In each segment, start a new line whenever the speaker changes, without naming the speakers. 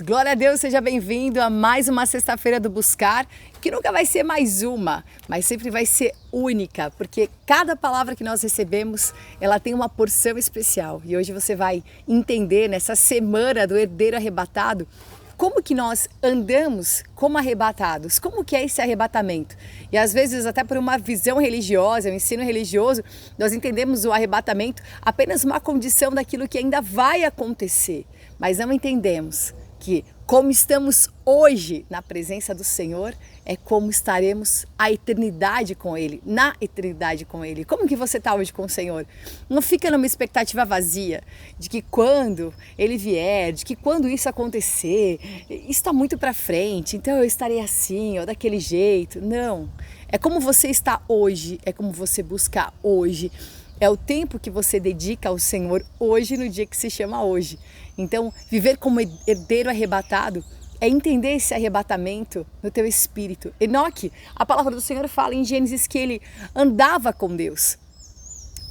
Glória a Deus, seja bem-vindo a mais uma sexta-feira do Buscar, que nunca vai ser mais uma, mas sempre vai ser única, porque cada palavra que nós recebemos, ela tem uma porção especial. E hoje você vai entender nessa semana do herdeiro arrebatado, como que nós andamos como arrebatados, como que é esse arrebatamento. E às vezes até por uma visão religiosa, um ensino religioso, nós entendemos o arrebatamento apenas uma condição daquilo que ainda vai acontecer. Mas não entendemos que como estamos hoje na presença do Senhor, é como estaremos a eternidade com Ele, na eternidade com Ele. Como que você está hoje com o Senhor? Não fica numa expectativa vazia de que quando Ele vier, de que quando isso acontecer, isso está muito para frente, então eu estarei assim ou daquele jeito. Não, é como você está hoje, é como você busca hoje. É o tempo que você dedica ao Senhor hoje, no dia que se chama hoje. Então, viver como herdeiro arrebatado é entender esse arrebatamento no teu espírito. Enoque, a palavra do Senhor fala em Gênesis que ele andava com Deus.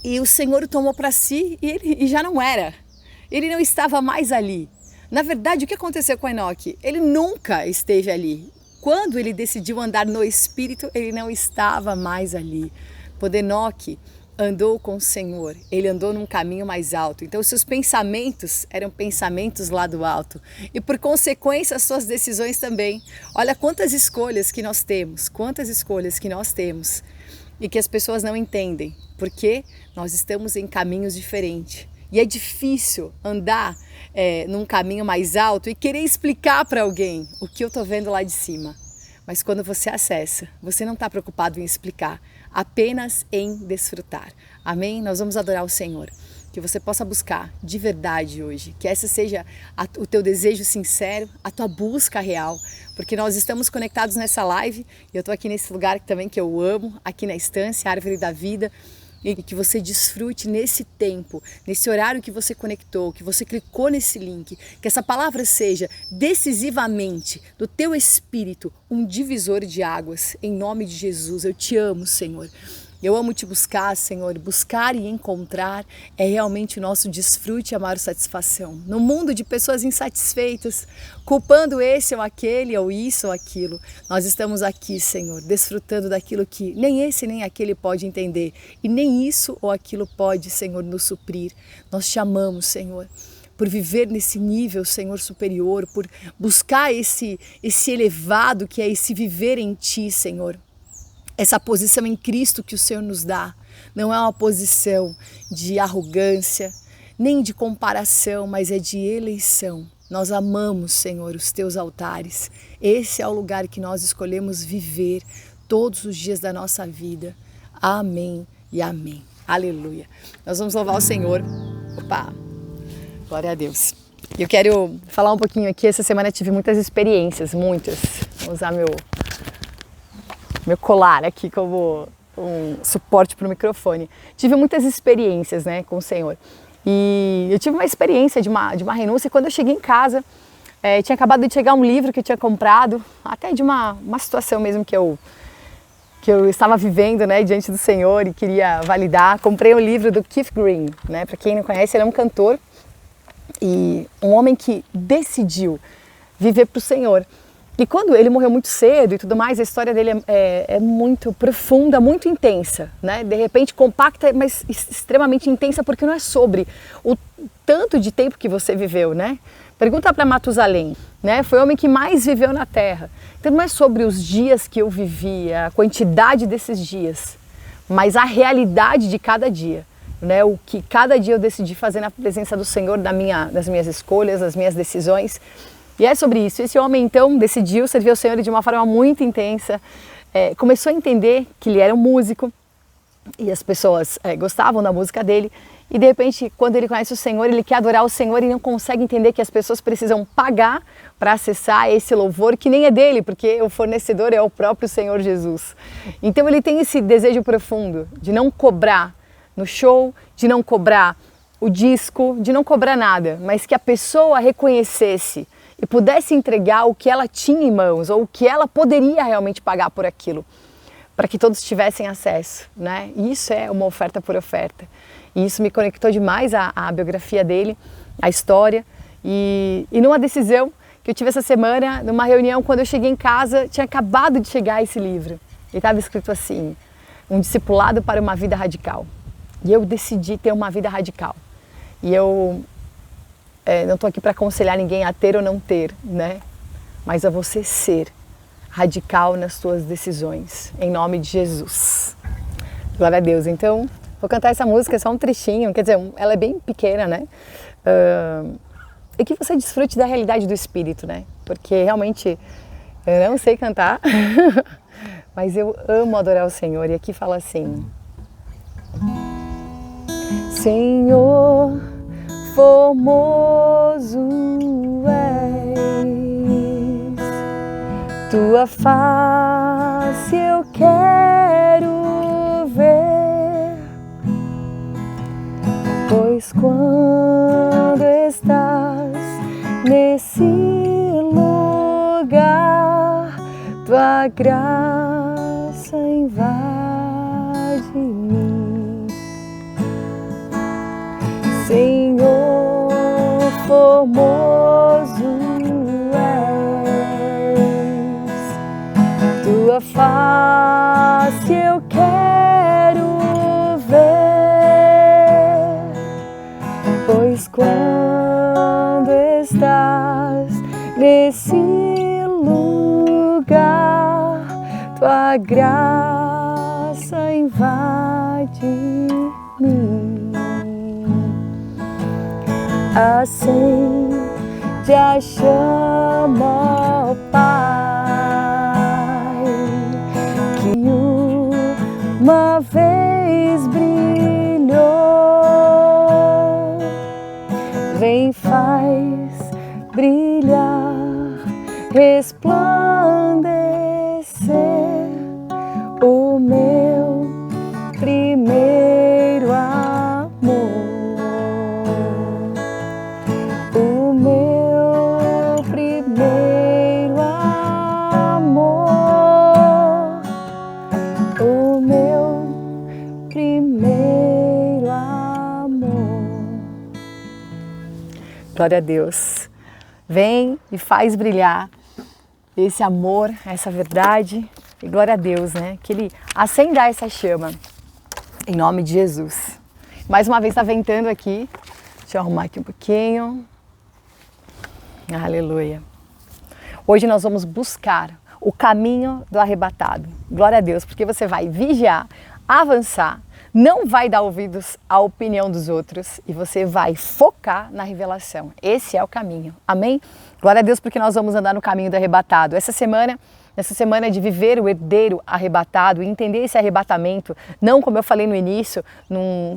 E o Senhor o tomou para si e já não era. Ele não estava mais ali. Na verdade, o que aconteceu com Enoque? Ele nunca esteve ali. Quando ele decidiu andar no espírito, ele não estava mais ali. Quando Enoque andou com o Senhor, ele andou num caminho mais alto. Então seus pensamentos eram pensamentos lá do alto. E por consequência as suas decisões também. Olha quantas escolhas que nós temos, e que as pessoas não entendem, porque nós estamos em caminhos diferentes. E é difícil andar num caminho mais alto e querer explicar para alguém o que eu estou vendo lá de cima. Mas quando você acessa, você não está preocupado em explicar, apenas em desfrutar. Amém? Nós vamos adorar o Senhor. Que você possa buscar de verdade hoje. Que essa seja o teu desejo sincero, a tua busca real. Porque nós estamos conectados nessa live. E eu estou aqui nesse lugar também que eu amo, aqui na Estância, Árvore da Vida. E que você desfrute nesse tempo, nesse horário que você conectou, que você clicou nesse link, que essa palavra seja decisivamente do teu espírito um divisor de águas, em nome de Jesus. Eu te amo, Senhor. Eu amo te buscar, Senhor. Buscar e encontrar é realmente o nosso desfrute e a maior satisfação. No mundo de pessoas insatisfeitas, culpando esse ou aquele, ou isso ou aquilo, nós estamos aqui, Senhor, desfrutando daquilo que nem esse nem aquele pode entender. E nem isso ou aquilo pode, Senhor, nos suprir. Nós te amamos, Senhor, por viver nesse nível, Senhor, superior, por buscar esse elevado que é esse viver em Ti, Senhor. Essa posição em Cristo que o Senhor nos dá não é uma posição de arrogância, nem de comparação, mas é de eleição. Nós amamos, Senhor, os teus altares. Esse é o lugar que nós escolhemos viver todos os dias da nossa vida. Amém e amém. Aleluia. Nós vamos louvar o Senhor. Opa! Glória a Deus. Eu quero falar um pouquinho aqui. Essa semana eu tive muitas experiências, muitas. Vou usar meu colar aqui como um suporte para o microfone. Tive muitas experiências, né, com o Senhor. E eu tive uma experiência de uma renúncia. E quando eu cheguei em casa, tinha acabado de chegar um livro que eu tinha comprado, até de uma situação mesmo que eu estava vivendo, né, diante do Senhor e queria validar. Comprei o livro do Keith Green, né, para quem não conhece, ele é um cantor e um homem que decidiu viver para o Senhor. E quando ele morreu muito cedo e tudo mais, a história dele é muito profunda, muito intensa, né? De repente compacta, mas extremamente intensa, porque não é sobre o tanto de tempo que você viveu, né? Pergunta para Matusalém, né? Foi o homem que mais viveu na Terra. Então não é sobre os dias que eu vivi, a quantidade desses dias, mas a realidade de cada dia, né? O que cada dia eu decidi fazer na presença do Senhor, das minhas escolhas, das minhas decisões. E é sobre isso. Esse homem então decidiu servir ao Senhor de uma forma muito intensa, começou a entender que ele era um músico e as pessoas gostavam da música dele e de repente quando ele conhece o Senhor, ele quer adorar o Senhor e não consegue entender que as pessoas precisam pagar para acessar esse louvor que nem é dele, porque o fornecedor é o próprio Senhor Jesus. Então ele tem esse desejo profundo de não cobrar no show, de não cobrar o disco, de não cobrar nada, mas que a pessoa reconhecesse e pudesse entregar o que ela tinha em mãos ou o que ela poderia realmente pagar por aquilo, para que todos tivessem acesso, né? E isso é uma oferta por oferta. E isso me conectou demais à biografia dele, à história. E numa decisão que eu tive essa semana, numa reunião, quando eu cheguei em casa, tinha acabado de chegar esse livro. E estava escrito assim, um discipulado para uma vida radical. E eu decidi ter uma vida radical. E eu não estou aqui para aconselhar ninguém a ter ou não ter, né? Mas a você ser radical nas suas decisões, em nome de Jesus. Glória a Deus. Então, vou cantar essa música, é só um trechinho, quer dizer, ela é bem pequena, né? E que você desfrute da realidade do Espírito, né? Porque realmente eu não sei cantar, mas eu amo adorar o Senhor. E aqui fala assim: Senhor, formoso és, tua face eu quero ver, pois quando estás nesse lugar, tua graça invade-me. Senhor, formoso és, tua face eu quero ver, pois quando estás nesse lugar, tua graça invade-me. Acende a chama, ó Pai, que uma vez brilhou. Vem, faz brilhar, resplandecer o meu primeiro amor. O meu primeiro amor, o meu primeiro amor. Glória a Deus. Vem e faz brilhar esse amor, essa verdade. E glória a Deus, né? Que Ele acenda essa chama. Em nome de Jesus. Mais uma vez está ventando aqui. Deixa eu arrumar aqui um pouquinho. Aleluia. Hoje nós vamos buscar o caminho do arrebatado. Glória a Deus, porque você vai vigiar, avançar, não vai dar ouvidos à opinião dos outros e você vai focar na revelação. Esse é o caminho. Amém? Glória a Deus, porque nós vamos andar no caminho do arrebatado. Nessa semana de viver o herdeiro arrebatado e entender esse arrebatamento, não como eu falei no início,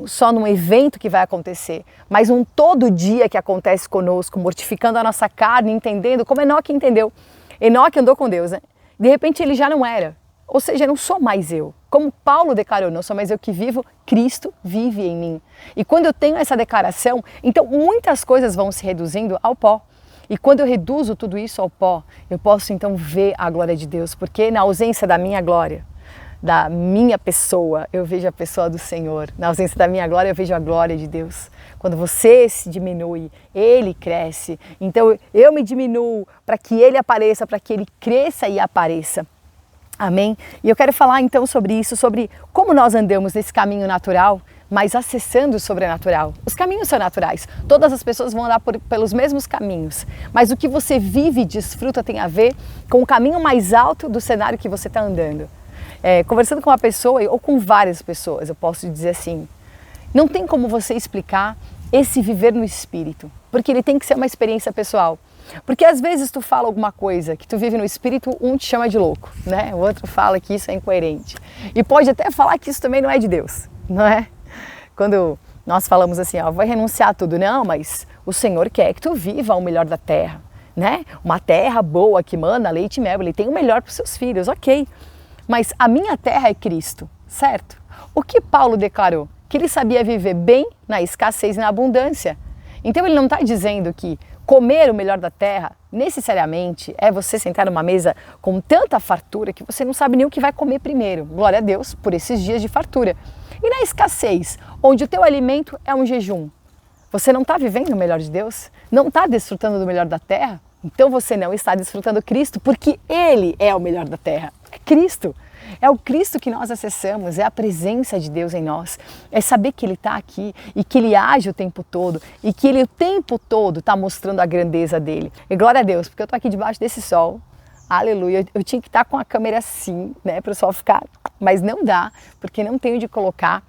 só num evento que vai acontecer, mas um todo dia que acontece conosco, mortificando a nossa carne, entendendo como Enoque entendeu. Enoque andou com Deus, né? De repente ele já não era, ou seja, não sou mais eu. Como Paulo declarou, não sou mais eu que vivo, Cristo vive em mim. E quando eu tenho essa declaração, então muitas coisas vão se reduzindo ao pó. E quando eu reduzo tudo isso ao pó, eu posso então ver a glória de Deus, porque na ausência da minha glória, da minha pessoa, eu vejo a pessoa do Senhor. Na ausência da minha glória, eu vejo a glória de Deus. Quando você se diminui, Ele cresce. Então eu me diminuo para que Ele apareça, para que Ele cresça e apareça. Amém? E eu quero falar então sobre isso, sobre como nós andamos nesse caminho natural, mas acessando o sobrenatural. Os caminhos são naturais, todas as pessoas vão andar pelos mesmos caminhos, mas o que você vive e desfruta tem a ver com o caminho mais alto do cenário que você está andando. Conversando com uma pessoa ou com várias pessoas, eu posso dizer assim, não tem como você explicar esse viver no Espírito, porque ele tem que ser uma experiência pessoal. Porque às vezes tu fala alguma coisa que tu vive no Espírito, um te chama de louco, né? O outro fala que isso é incoerente. E pode até falar que isso também não é de Deus, não é? Quando nós falamos assim, ó, vai renunciar a tudo, não, mas o Senhor quer que tu viva o melhor da terra, né? Uma terra boa que mana leite e mel, Ele tem o melhor para os seus filhos, ok. Mas a minha terra é Cristo, certo? O que Paulo declarou? Que ele sabia viver bem na escassez e na abundância. Então ele não está dizendo que comer o melhor da terra, necessariamente, é você sentar numa mesa com tanta fartura que você não sabe nem o que vai comer primeiro. Glória a Deus por esses dias de fartura. E na escassez, onde o teu alimento é um jejum. Você não está vivendo o melhor de Deus? Não está desfrutando do melhor da terra? Então você não está desfrutando Cristo, porque Ele é o melhor da terra. É Cristo. É o Cristo que nós acessamos, é a presença de Deus em nós. É saber que Ele está aqui e que Ele age o tempo todo e que Ele o tempo todo está mostrando a grandeza dEle. E glória a Deus, porque eu estou aqui debaixo desse sol. Aleluia. Eu tinha que estar com a câmera assim, né, para o sol ficar, mas não dá, porque não tenho de colocar.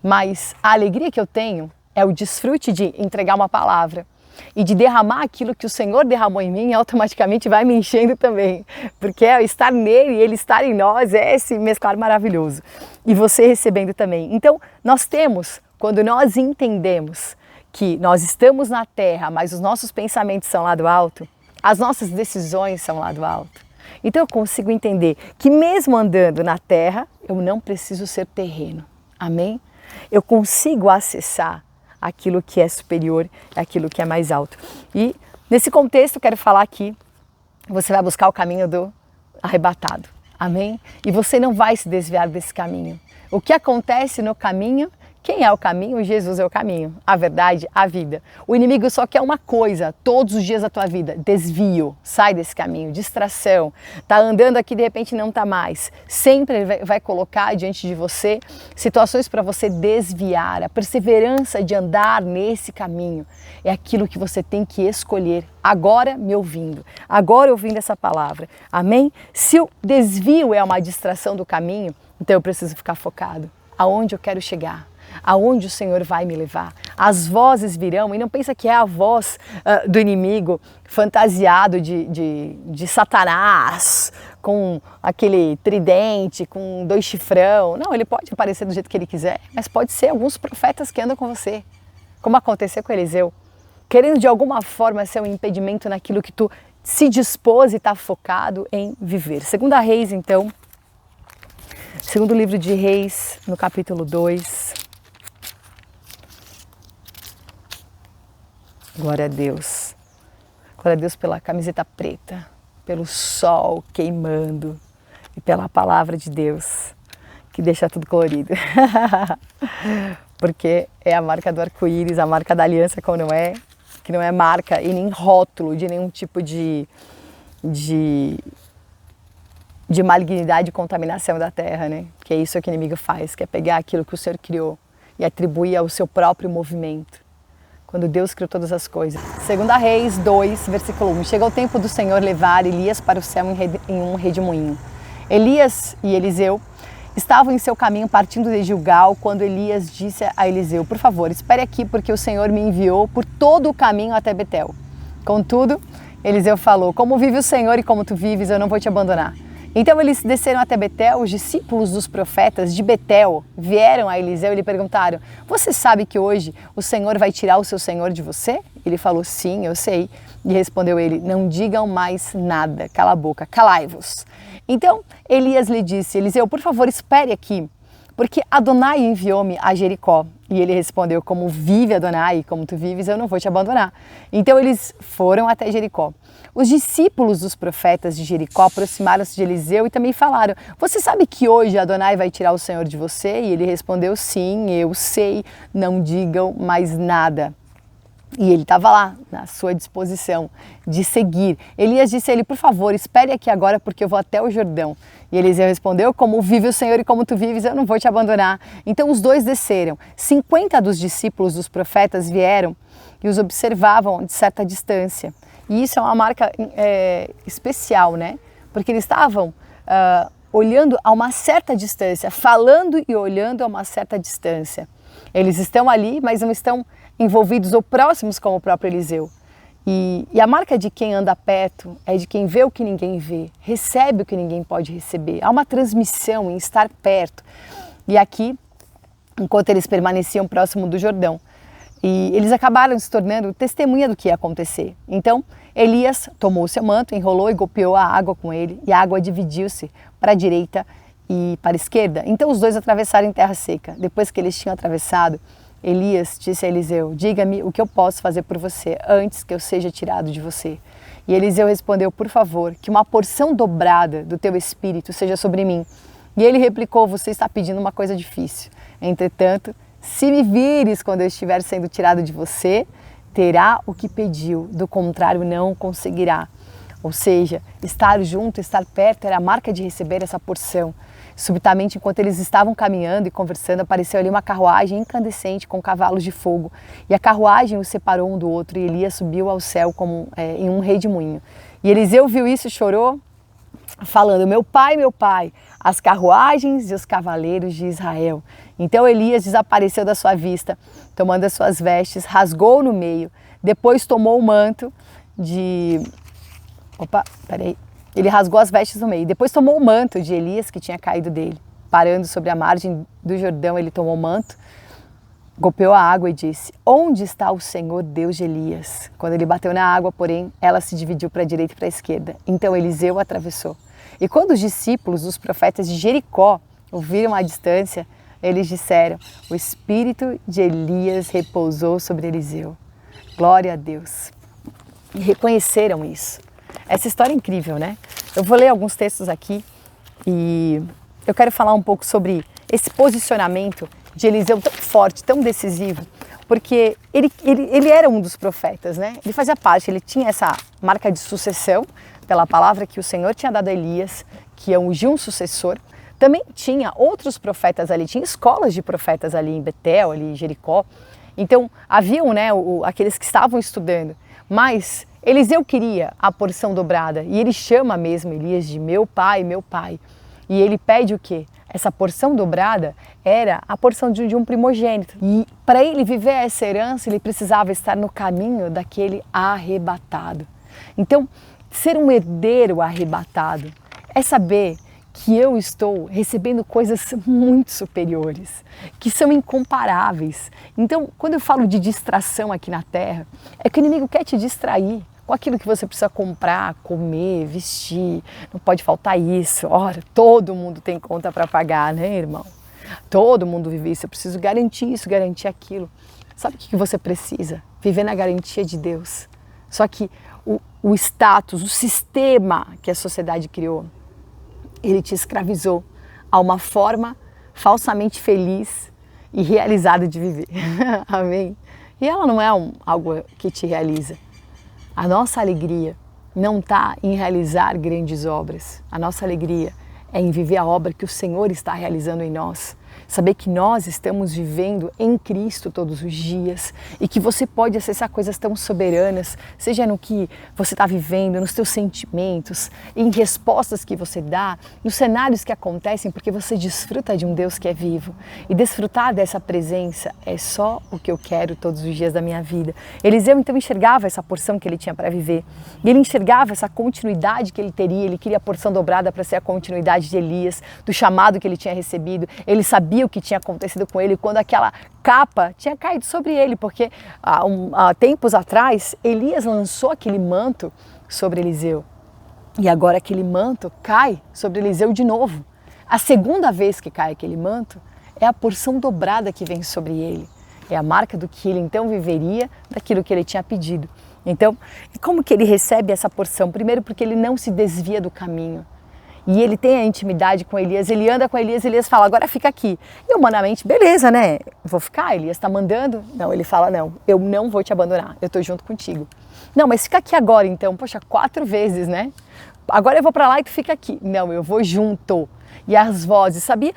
Mas a alegria que eu tenho é o desfrute de entregar uma palavra e de derramar aquilo que o Senhor derramou em mim, automaticamente vai me enchendo também, porque é estar nele e Ele estar em nós, é esse mesclar maravilhoso, e você recebendo também. Então nós temos, quando nós entendemos que nós estamos na terra, mas os nossos pensamentos são lá do alto, as nossas decisões são lá do alto, então eu consigo entender que mesmo andando na terra, eu não preciso ser terreno, amém? Eu consigo acessar aquilo que é superior, aquilo que é mais alto. E nesse contexto eu quero falar que você vai buscar o caminho do arrebatado, amém? E você não vai se desviar desse caminho. O que acontece no caminho? Quem é o caminho? Jesus é o caminho, a verdade, a vida. O inimigo só quer uma coisa, todos os dias da tua vida, desvio, sai desse caminho, distração, tá andando aqui de repente não tá mais. Sempre ele vai colocar diante de você situações para você desviar. A perseverança de andar nesse caminho é aquilo que você tem que escolher agora me ouvindo, agora ouvindo essa palavra, amém? Se o desvio é uma distração do caminho, então eu preciso ficar focado, aonde eu quero chegar. Aonde o Senhor vai me levar. As vozes virão, e não pensa que é a voz do inimigo fantasiado de Satanás, com aquele tridente, com 2 chifrão. Não, ele pode aparecer do jeito que ele quiser, mas pode ser alguns profetas que andam com você, como aconteceu com Eliseu, querendo de alguma forma ser um impedimento naquilo que tu se dispôs e está focado em viver. Segunda Reis, então, segundo livro de Reis, no capítulo 2. Glória a Deus. Glória a Deus pela camiseta preta, pelo sol queimando e pela palavra de Deus que deixa tudo colorido. Porque é a marca do arco-íris, a marca da aliança como não é, que não é marca e nem rótulo de nenhum tipo de malignidade e contaminação da terra, né? Que é isso que o inimigo faz, que é pegar aquilo que o Senhor criou e atribuir ao seu próprio movimento. Quando Deus criou todas as coisas. 2 Reis 2, versículo 1. Chegou o tempo do Senhor levar Elias para o céu em um redemoinho. Elias e Eliseu estavam em seu caminho partindo de Gilgal, quando Elias disse a Eliseu: por favor, espere aqui, porque o Senhor me enviou por todo o caminho até Betel. Contudo, Eliseu falou: como vive o Senhor e como tu vives, eu não vou te abandonar. Então eles desceram até Betel. Os discípulos dos profetas de Betel vieram a Eliseu e lhe perguntaram: você sabe que hoje o Senhor vai tirar o seu senhor de você? Ele falou: sim, eu sei. E respondeu ele: não digam mais nada, cala a boca, calai-vos. Então Elias lhe disse: Eliseu, por favor, espere aqui, porque Adonai enviou-me a Jericó. E ele respondeu: como vive Adonai, como tu vives, eu não vou te abandonar. Então eles foram até Jericó. Os discípulos dos profetas de Jericó aproximaram-se de Eliseu e também falaram: você sabe que hoje Adonai vai tirar o Senhor de você? E ele respondeu: sim, eu sei, não digam mais nada. E ele estava lá, na sua disposição de seguir. Elias disse a ele: por favor, espere aqui agora, porque eu vou até o Jordão. E Eliseu respondeu: como vive o Senhor e como tu vives, eu não vou te abandonar. Então os dois desceram. 50 dos discípulos dos profetas vieram e os observavam de certa distância. E isso é uma marca especial, né? Porque eles estavam olhando a uma certa distância, falando e olhando a uma certa distância. Eles estão ali, mas não estão envolvidos ou próximos como o próprio Eliseu. E a marca de quem anda perto é de quem vê o que ninguém vê, recebe o que ninguém pode receber. Há uma transmissão em estar perto. E aqui, enquanto eles permaneciam próximo do Jordão, e eles acabaram se tornando testemunha do que ia acontecer. Então, Elias tomou o seu manto, enrolou e golpeou a água com ele, e a água dividiu-se para a direita e para a esquerda. Então os dois atravessaram em terra seca. Depois que eles tinham atravessado, Elias disse a Eliseu: diga-me o que eu posso fazer por você antes que eu seja tirado de você. E Eliseu respondeu: por favor, que uma porção dobrada do teu espírito seja sobre mim. E ele replicou: você está pedindo uma coisa difícil. Entretanto, Se me vires quando eu estiver sendo tirado de você, terá o que pediu, do contrário não conseguirá. Ou seja, estar junto, estar perto era a marca de receber essa porção. Subitamente, enquanto eles estavam caminhando e conversando, apareceu ali uma carruagem incandescente com cavalos de fogo. E a carruagem os separou um do outro e Elias subiu ao céu como em um redemoinho. E Eliseu viu isso e chorou, falando, meu pai, as carruagens e os cavaleiros de Israel. Então Elias desapareceu da sua vista, tomando as suas vestes, rasgou no meio, depois tomou o manto de... Ele rasgou as vestes no meio, depois tomou o manto de Elias que tinha caído dele. Parando sobre a margem do Jordão, ele tomou o manto, golpeou a água e disse, onde está o Senhor Deus de Elias? Quando ele bateu na água, porém, ela se dividiu para a direita e para a esquerda. Então Eliseu atravessou. E quando os discípulos, os profetas de Jericó, ouviram à distância, eles disseram, o espírito de Elias repousou sobre Eliseu. Glória a Deus. E reconheceram isso. Essa história é incrível, né? Eu vou ler alguns textos aqui e eu quero falar um pouco sobre esse posicionamento de Eliseu tão forte, tão decisivo, porque ele era um dos profetas, né? Ele fazia parte, ele tinha essa marca de sucessão pela palavra que o Senhor tinha dado a Elias, que ia ungir um sucessor. Também tinha outros profetas ali, tinha escolas de profetas ali em Betel, ali em Jericó. Então, haviam, né, aqueles que estavam estudando, mas Eliseu queria a porção dobrada e ele chama mesmo Elias de meu pai, meu pai. E ele pede o quê? Essa porção dobrada era a porção de um primogênito. E para ele viver essa herança, ele precisava estar no caminho daquele arrebatado. Então, ser um herdeiro arrebatado é saber que eu estou recebendo coisas muito superiores, que são incomparáveis. Então, quando eu falo de distração aqui na Terra, é que o inimigo quer te distrair com aquilo que você precisa comprar, comer, vestir, não pode faltar isso. Ora, todo mundo tem conta para pagar, né, irmão? Todo mundo vive isso, eu preciso garantir isso, garantir aquilo. Sabe o que você precisa? Viver na garantia de Deus. Só que o status, o sistema que a sociedade criou, ele te escravizou a uma forma falsamente feliz e realizada de viver. Amém? E ela não é algo que te realiza. A nossa alegria não está em realizar grandes obras. A nossa alegria é em viver a obra que o Senhor está realizando em nós. Saber que nós estamos vivendo em Cristo todos os dias e que você pode acessar coisas tão soberanas, seja no que você está vivendo, nos teus sentimentos, em respostas que você dá, nos cenários que acontecem, porque você desfruta de um Deus que é vivo. E desfrutar dessa presença é só o que eu quero todos os dias da minha vida. Eliseu então enxergava essa porção que ele tinha para viver. E ele enxergava essa continuidade que ele teria, ele queria a porção dobrada para ser a continuidade de Elias, do chamado que ele tinha recebido. Ele sabia o que tinha acontecido com ele quando aquela capa tinha caído sobre ele, porque há tempos atrás Elias lançou aquele manto sobre Eliseu e agora aquele manto cai sobre Eliseu de novo. A segunda vez que cai aquele manto é a porção dobrada que vem sobre ele, é a marca do que ele então viveria, daquilo que ele tinha pedido. Então, como que ele recebe essa porção? Primeiro porque ele não se desvia do caminho. E ele tem a intimidade com Elias, ele anda com Elias, Elias fala, agora fica aqui. E humanamente, beleza, né? Vou ficar, Elias está mandando. Não, ele fala, não, eu não vou te abandonar, eu estou junto contigo. Não, mas fica aqui agora então, poxa, 4 vezes, né? Agora eu vou para lá e tu fica aqui. Não, eu vou junto. E as vozes, sabe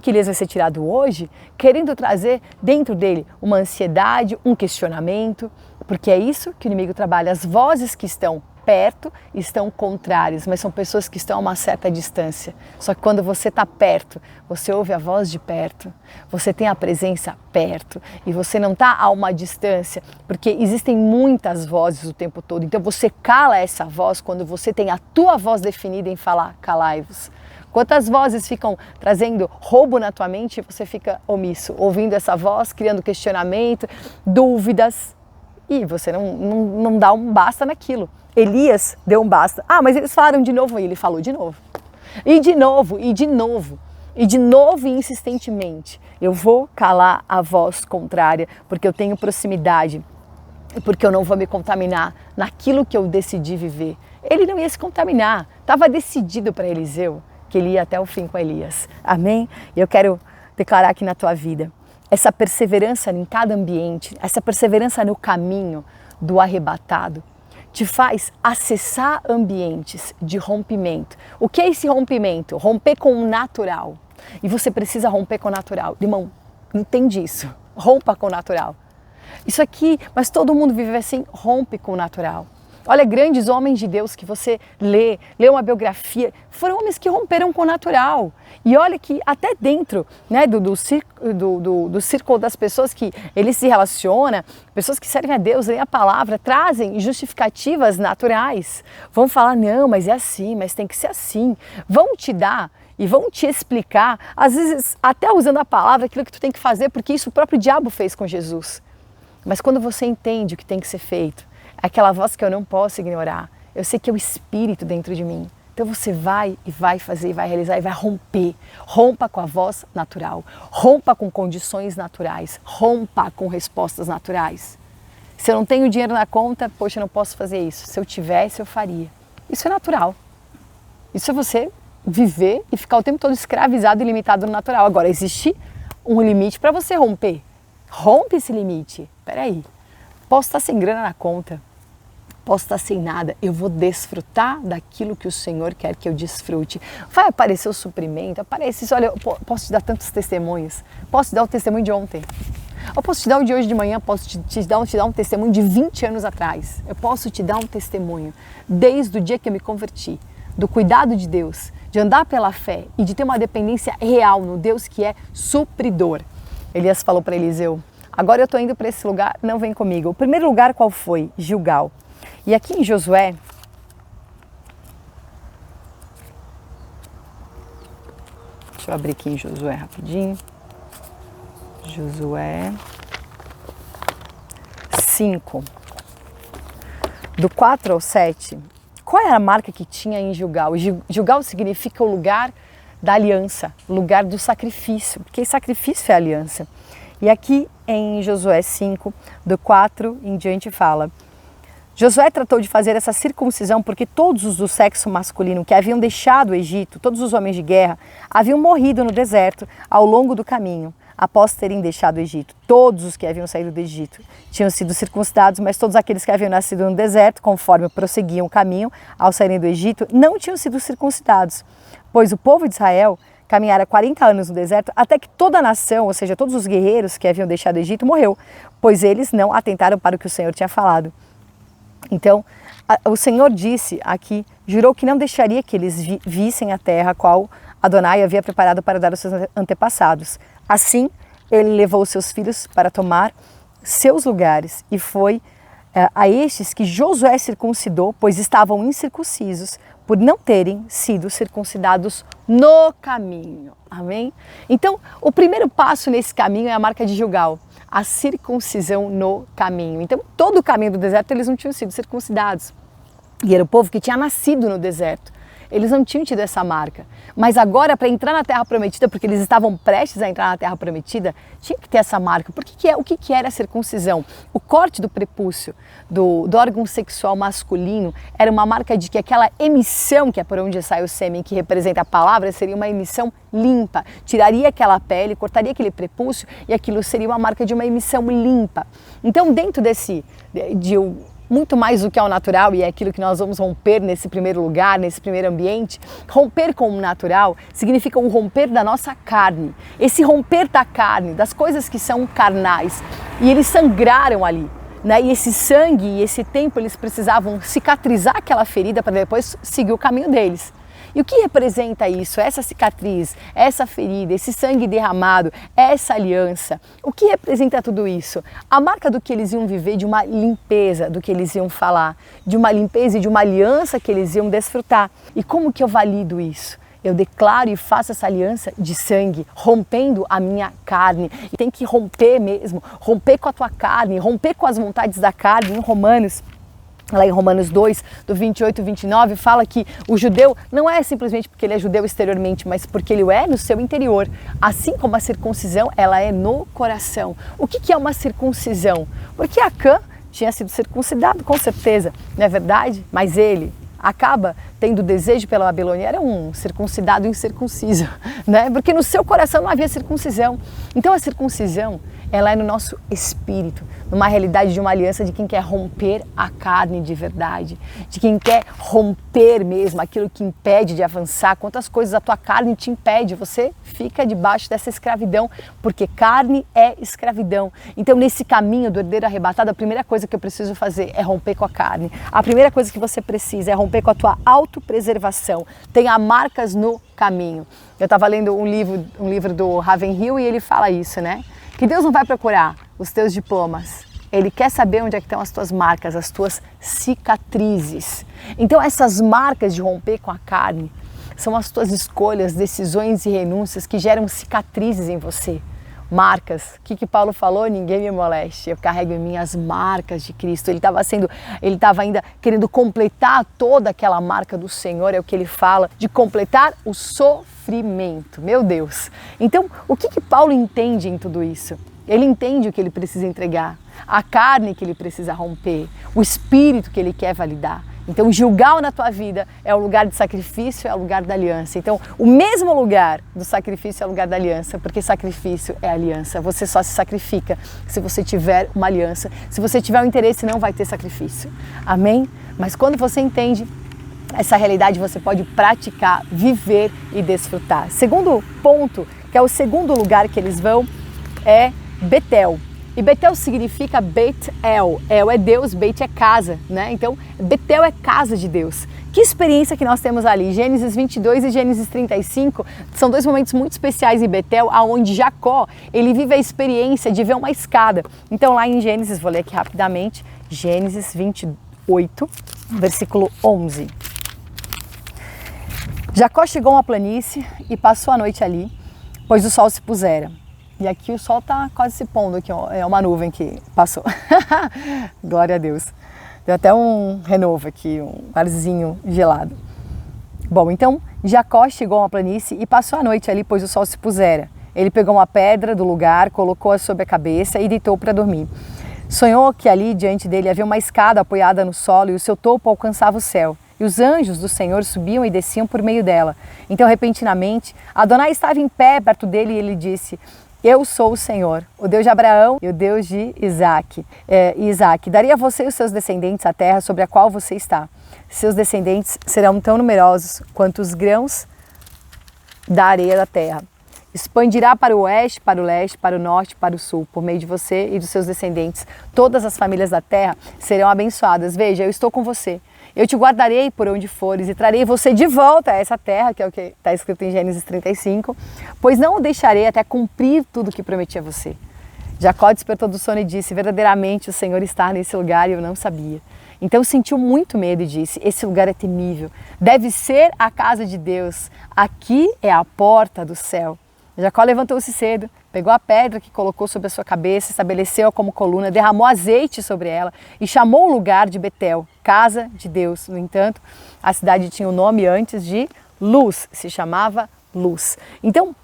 que Elias vai ser tirado hoje? Querendo trazer dentro dele uma ansiedade, um questionamento, porque é isso que o inimigo trabalha, as vozes que estão perto estão contrárias, mas são pessoas que estão a uma certa distância. Só que quando você está perto, você ouve a voz de perto, você tem a presença perto e você não está a uma distância, porque existem muitas vozes o tempo todo. Então você cala essa voz quando você tem a tua voz definida em falar, calai-vos. Quantas vozes ficam trazendo roubo na tua mente e você fica omisso, ouvindo essa voz, criando questionamento, dúvidas, e você não dá um basta naquilo. Elias deu um basta. Ah, mas eles falaram de novo e ele falou de novo. E de novo, e de novo. E de novo e insistentemente. Eu vou calar a voz contrária porque eu tenho proximidade. Porque eu não vou me contaminar naquilo que eu decidi viver. Ele não ia se contaminar. Estava decidido para Eliseu que ele ia até o fim com Elias. Amém? E eu quero declarar aqui na tua vida. essa perseverança em cada ambiente, essa perseverança no caminho do arrebatado, te faz acessar ambientes de rompimento. O que é esse rompimento? Romper com o natural. E você precisa romper com o natural. Irmão, entende isso. Rompa com o natural. Isso aqui, mas todo mundo vive assim, rompe com o natural. Olha, grandes homens de Deus que você lê uma biografia, foram homens que romperam com o natural. E olha que até dentro, né, do círculo das pessoas que ele se relaciona, pessoas que servem a Deus, leem a palavra, trazem justificativas naturais. Vão falar, não, mas é assim, mas tem que ser assim. Vão te dar e vão te explicar, às vezes até usando a palavra, aquilo que tu tem que fazer, porque isso o próprio diabo fez com Jesus. Mas quando você entende o que tem que ser feito, aquela voz que eu não posso ignorar, eu sei que é o Espírito dentro de mim. Então você vai e vai fazer, e vai realizar e vai romper. Rompa com a voz natural, rompa com condições naturais, rompa com respostas naturais. Se eu não tenho dinheiro na conta, poxa, eu não posso fazer isso. Se eu tivesse, eu faria. Isso é natural. Isso é você viver e ficar o tempo todo escravizado e limitado no natural. Agora, existe um limite para você romper. Rompe esse limite. Peraí, posso estar sem grana na conta, posso estar sem nada, eu vou desfrutar daquilo que o Senhor quer que eu desfrute. Vai aparecer o suprimento, aparece isso. Olha, eu posso te dar tantos testemunhos. Posso te dar o testemunho de ontem. Eu posso te dar o de hoje de manhã, posso te dar um testemunho de 20 anos atrás. Eu posso te dar um testemunho desde o dia que eu me converti, do cuidado de Deus, de andar pela fé e de ter uma dependência real no Deus que é supridor. Elias falou para Eliseu, agora eu estou indo para esse lugar, não vem comigo. O primeiro lugar qual foi? Gilgal. E aqui em Josué, deixa eu abrir aqui em Josué rapidinho. Josué 5, do 4 ao 7. Qual era a marca que tinha em Gilgal? Gilgal significa o lugar da aliança, o lugar do sacrifício, porque sacrifício é aliança. E aqui em Josué 5, do 4 em diante fala, Josué tratou de fazer essa circuncisão porque todos os do sexo masculino que haviam deixado o Egito, todos os homens de guerra, haviam morrido no deserto ao longo do caminho, após terem deixado o Egito. Todos os que haviam saído do Egito tinham sido circuncidados, mas todos aqueles que haviam nascido no deserto, conforme prosseguiam o caminho ao saírem do Egito, não tinham sido circuncidados, pois o povo de Israel caminhara 40 anos no deserto até que toda a nação, ou seja, todos os guerreiros que haviam deixado o Egito, morreu, pois eles não atentaram para o que o Senhor tinha falado. Então, o Senhor disse aqui, jurou que não deixaria que eles vissem a terra a qual Adonai havia preparado para dar aos seus antepassados. Assim, ele levou os seus filhos para tomar seus lugares e foi a estes que Josué circuncidou, pois estavam incircuncisos por não terem sido circuncidados no caminho. Amém? Então, o primeiro passo nesse caminho é a marca de Gilgal, a circuncisão no caminho. Então, todo o caminho do deserto eles não tinham sido circuncidados. E era o povo que tinha nascido no deserto. Eles não tinham tido essa marca. Mas agora, para entrar na Terra Prometida, porque eles estavam prestes a entrar na Terra Prometida, tinha que ter essa marca. O que era a circuncisão? O corte do prepúcio, do órgão sexual masculino, era uma marca de que aquela emissão, que é por onde sai o sêmen, que representa a palavra, seria uma emissão limpa. Tiraria aquela pele, cortaria aquele prepúcio e aquilo seria uma marca de uma emissão limpa. Então, dentro muito mais do que é o natural, e é aquilo que nós vamos romper nesse primeiro lugar, nesse primeiro ambiente. Romper com o natural significa o romper da nossa carne. Esse romper da carne, das coisas que são carnais. E eles sangraram ali, né? E esse sangue e esse tempo eles precisavam cicatrizar aquela ferida para depois seguir o caminho deles. E o que representa isso? Essa cicatriz, essa ferida, esse sangue derramado, essa aliança. O que representa tudo isso? A marca do que eles iam viver, de uma limpeza do que eles iam falar, de uma limpeza e de uma aliança que eles iam desfrutar. E como que eu valido isso? Eu declaro e faço essa aliança de sangue, rompendo a minha carne. E tem que romper mesmo, romper com a tua carne, romper com as vontades da carne. Em Romanos, lá em Romanos 2, do 28 e 29, fala que o judeu não é simplesmente porque ele é judeu exteriormente, mas porque ele é no seu interior. Assim como a circuncisão, ela é no coração. O que é uma circuncisão? Porque Acã tinha sido circuncidado, com certeza, não é verdade? Mas ele, acaba tendo desejo pela Babilônia era um circuncidado e incircunciso, né? Porque no seu coração não havia circuncisão. Então a circuncisão, ela é no nosso espírito, numa realidade de uma aliança de quem quer romper a carne de verdade, de quem quer romper mesmo aquilo que impede de avançar. Quantas coisas a tua carne te impede, você fica debaixo dessa escravidão, porque carne é escravidão. Então nesse caminho do herdeiro arrebatado, a primeira coisa que eu preciso fazer é romper com a carne. A primeira coisa que você precisa é romper com a tua autopreservação. Tenha marcas no caminho. Eu estava lendo um livro do Ravenhill e ele fala isso, né? Que Deus não vai procurar os teus diplomas. Ele quer saber onde é que estão as tuas marcas, as tuas cicatrizes. Então essas marcas de romper com a carne são as tuas escolhas, decisões e renúncias que geram cicatrizes em você. Marcas. O que Paulo falou? Ninguém me moleste. Eu carrego em mim as marcas de Cristo. Ele estava ainda querendo completar toda aquela marca do Senhor, é o que ele fala, de completar o sofrimento. Meu Deus! Então, o que Paulo entende em tudo isso? Ele entende o que ele precisa entregar, a carne que ele precisa romper, o espírito que ele quer validar. Então, Gilgal na tua vida é o lugar de sacrifício, é o lugar da aliança. Então, o mesmo lugar do sacrifício é o lugar da aliança, porque sacrifício é aliança. Você só se sacrifica se você tiver uma aliança. Se você tiver um interesse, não vai ter sacrifício. Amém? Mas quando você entende essa realidade, você pode praticar, viver e desfrutar. Segundo ponto, que é o segundo lugar que eles vão, é Betel. E Betel significa Bet-El. El é Deus, Bet é casa, né? Então, Betel é casa de Deus. Que experiência que nós temos ali? Gênesis 22 e Gênesis 35 são dois momentos muito especiais em Betel, onde Jacó, ele vive a experiência de ver uma escada. Então, lá em Gênesis, vou ler aqui rapidamente, Gênesis 28, versículo 11. Jacó chegou a uma planície e passou a noite ali, pois o sol se pusera. E aqui o sol está quase se pondo, aqui ó, é uma nuvem que passou. Glória a Deus. Deu até um renovo aqui, um arzinho gelado. Bom, então Jacó chegou a uma planície e passou a noite ali, pois o sol se pusera. Ele pegou uma pedra do lugar, colocou-a sobre a cabeça e deitou para dormir. Sonhou que ali diante dele havia uma escada apoiada no solo e o seu topo alcançava o céu. E os anjos do Senhor subiam e desciam por meio dela. Então, repentinamente, Adonai estava em pé perto dele e ele disse: Eu sou o Senhor, o Deus de Abraão e o Deus de Isaac. Daria a você e os seus descendentes a terra sobre a qual você está. Seus descendentes serão tão numerosos quanto os grãos da areia da terra. Expandirá para o oeste, para o leste, para o norte, para o sul. Por meio de você e dos seus descendentes, todas as famílias da terra serão abençoadas. Veja, eu estou com você. Eu te guardarei por onde fores e trarei você de volta a essa terra, que é o que está escrito em Gênesis 35, pois não o deixarei até cumprir tudo o que prometi a você. Jacó despertou do sono e disse: verdadeiramente o Senhor está nesse lugar e eu não sabia. Então sentiu muito medo e disse: esse lugar é temível, deve ser a casa de Deus, aqui é a porta do céu. Jacó levantou-se cedo, pegou a pedra que colocou sobre a sua cabeça, estabeleceu-a como coluna, derramou azeite sobre ela e chamou o lugar de Betel, casa de Deus. No entanto, a cidade tinha o nome antes de Luz, se chamava Luz. Então,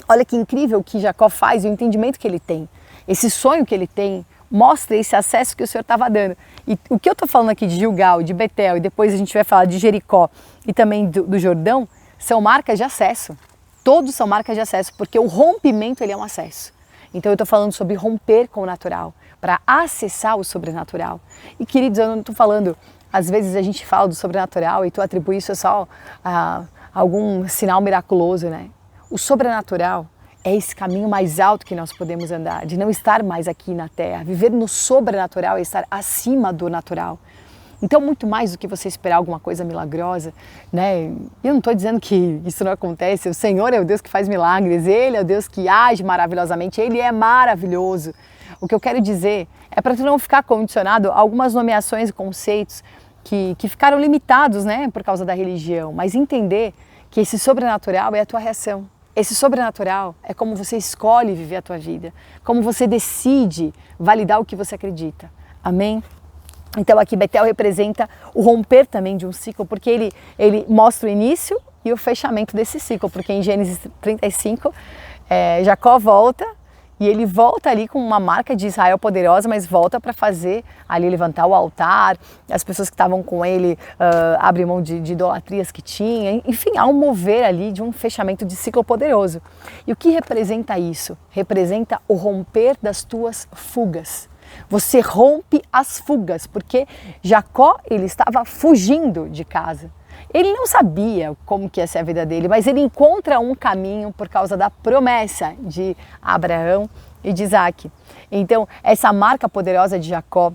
olha que incrível o que Jacó faz e o entendimento que ele tem. Esse sonho que ele tem mostra esse acesso que o Senhor estava dando. E o que eu estou falando aqui de Gilgal, de Betel, e depois a gente vai falar de Jericó e também do Jordão, são marcas de acesso. Todos são marcas de acesso, porque o rompimento ele é um acesso. Então eu estou falando sobre romper com o natural, para acessar o sobrenatural. E queridos, eu não estou falando, às vezes a gente fala do sobrenatural e tu atribui isso só a algum sinal miraculoso, né? O sobrenatural é esse caminho mais alto que nós podemos andar, de não estar mais aqui na Terra. Viver no sobrenatural é estar acima do natural. Então, muito mais do que você esperar alguma coisa milagrosa, né? Eu não estou dizendo que isso não acontece. O Senhor é o Deus que faz milagres, Ele é o Deus que age maravilhosamente, Ele é maravilhoso. O que eu quero dizer é para tu não ficar condicionado a algumas nomeações e conceitos que ficaram limitados, né, por causa da religião, mas entender que esse sobrenatural é a tua reação. Esse sobrenatural é como você escolhe viver a tua vida, como você decide validar o que você acredita. Amém? Então aqui Betel representa o romper também de um ciclo, porque ele mostra o início e o fechamento desse ciclo, porque em Gênesis 35 Jacó volta E ele volta ali com uma marca de Israel poderosa, mas volta para fazer ali, levantar o altar. As pessoas que estavam com ele abrem mão de idolatrias que tinha. Enfim, há um mover ali de um fechamento de ciclo poderoso. E o que representa isso? Representa o romper das tuas fugas. Você rompe as fugas, porque Jacó, ele estava fugindo de casa. Ele não sabia como que ia ser a vida dele, mas ele encontra um caminho por causa da promessa de Abraão e de Isaac. Então, essa marca poderosa de Jacó,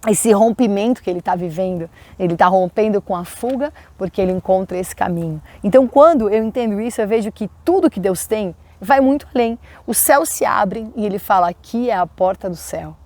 esse rompimento que ele está vivendo, ele está rompendo com a fuga porque ele encontra esse caminho. Então, quando eu entendo isso, eu vejo que tudo que Deus tem vai muito além. Os céus se abrem e ele fala, aqui é a porta do céu.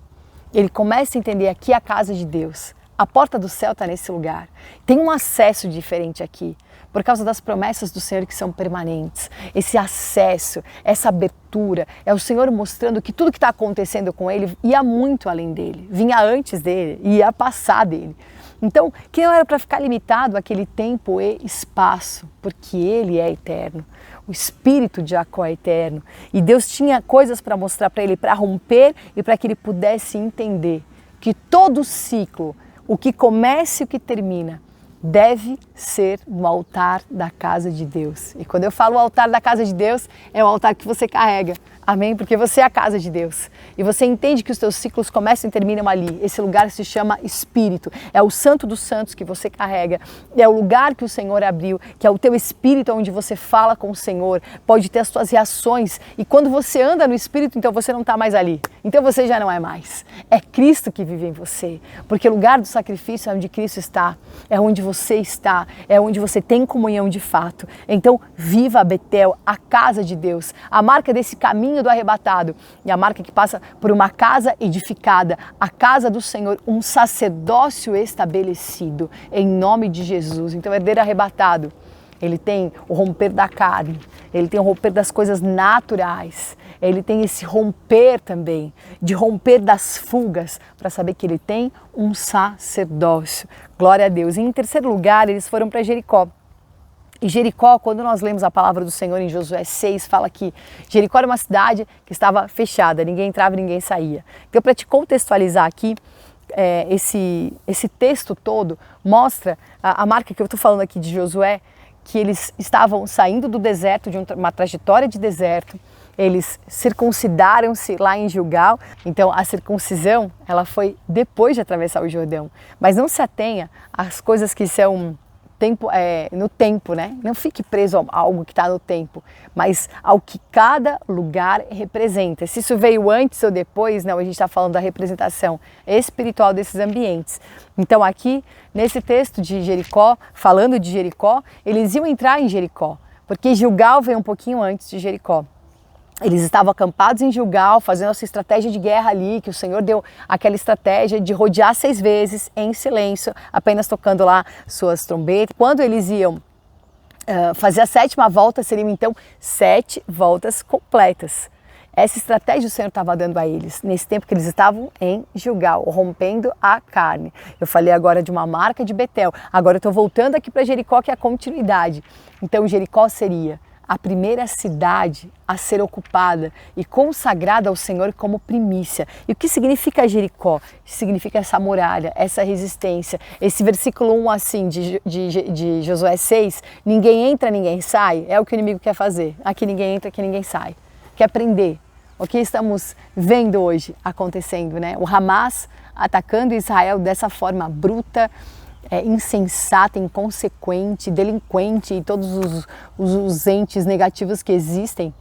Ele começa a entender, aqui é a casa de Deus. A porta do céu está nesse lugar. Tem um acesso diferente aqui, por causa das promessas do Senhor que são permanentes. Esse acesso, essa abertura, é o Senhor mostrando que tudo que está acontecendo com ele ia muito além dele, vinha antes dele, ia passar dele. Então, que não era para ficar limitado àquele tempo e espaço, porque ele é eterno. O espírito de Jacó é eterno. E Deus tinha coisas para mostrar para ele, para romper e para que ele pudesse entender que todo ciclo, o que começa e o que termina, deve ser no altar da casa de Deus. E quando eu falo altar da casa de Deus, é o altar que você carrega. Amém? Porque você é a casa de Deus. E você entende que os teus ciclos começam e terminam ali. Esse lugar se chama Espírito. É o Santo dos Santos que você carrega. É o lugar que o Senhor abriu, que é o teu Espírito onde você fala com o Senhor. Pode ter as tuas reações. E quando você anda no Espírito, então você não está mais ali. Então você já não é mais. É Cristo que vive em você. Porque o lugar do sacrifício é onde Cristo está. É onde você está. É onde você tem comunhão de fato. Então viva Betel, a casa de Deus. A marca desse caminho do arrebatado e a marca que passa por uma casa edificada, a casa do Senhor, um sacerdócio estabelecido em nome de Jesus. Então, herdeiro arrebatado, ele tem o romper da carne, ele tem o romper das coisas naturais, ele tem esse romper também, de romper das fugas, para saber que ele tem um sacerdócio. Glória a Deus. E em terceiro lugar, eles foram para Jericó. E Jericó, quando nós lemos a palavra do Senhor em Josué 6, fala que Jericó era uma cidade que estava fechada, ninguém entrava e ninguém saía. Então, para te contextualizar aqui, esse texto todo mostra a marca que eu estou falando aqui de Josué, que eles estavam saindo do deserto, de uma trajetória de deserto, eles circuncidaram-se lá em Gilgal. Então a circuncisão, ela foi depois de atravessar o Jordão. Mas não se atenha às coisas que são no tempo, né? Não fique preso a algo que está no tempo, mas ao que cada lugar representa. Se isso veio antes ou depois, não, a gente está falando da representação espiritual desses ambientes. Então aqui, nesse texto de Jericó, falando de Jericó, eles iam entrar em Jericó, porque Gilgal veio um pouquinho antes de Jericó. Eles estavam acampados em Gilgal, fazendo essa estratégia de guerra ali, que o Senhor deu aquela estratégia de rodear 6 vezes em silêncio, apenas tocando lá suas trombetas. Quando eles iam fazer a 7ª volta, seriam então 7 voltas completas. Essa estratégia o Senhor estava dando a eles, nesse tempo que eles estavam em Gilgal, rompendo a carne. Eu falei agora de uma marca de Betel, agora eu estou voltando aqui para Jericó, que é a continuidade. Então Jericó seria a primeira cidade a ser ocupada e consagrada ao Senhor como primícia. E o que significa Jericó? Significa essa muralha, essa resistência. Esse versículo 1 assim, de Josué 6, ninguém entra, ninguém sai, é o que o inimigo quer fazer. Aqui ninguém entra, aqui ninguém sai. Quer prender. O que estamos vendo hoje acontecendo, né? O Hamas atacando Israel dessa forma bruta, insensata, inconsequente, delinquente e todos os entes negativos que existem,